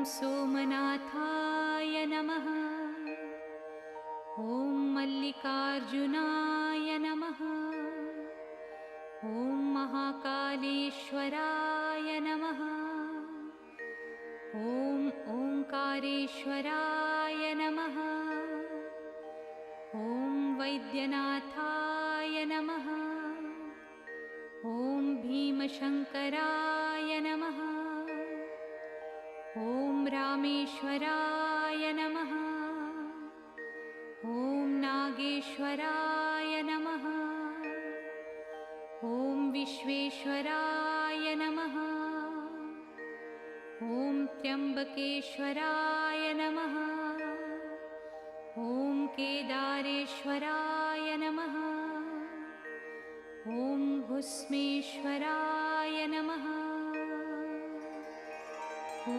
सोमनाथाय नमः। ॐ मल्लिकार्जुनाय नमः। ॐ महाकालेश्वराय नमः। ॐ ओंकारेश्वराय नमः। ॐ वैद्यनाथाय नमः। ॐ भीमशंकराय नमः। ॐ रामेश्वराय नमः। ॐ नागेश्वराय नमः। ॐ विश्वेश्वराय नमः। ॐ त्र्यंबकेश्वराय नमः। ॐ केदारेश्वराय नमः। ॐ भुस्मेश्वराय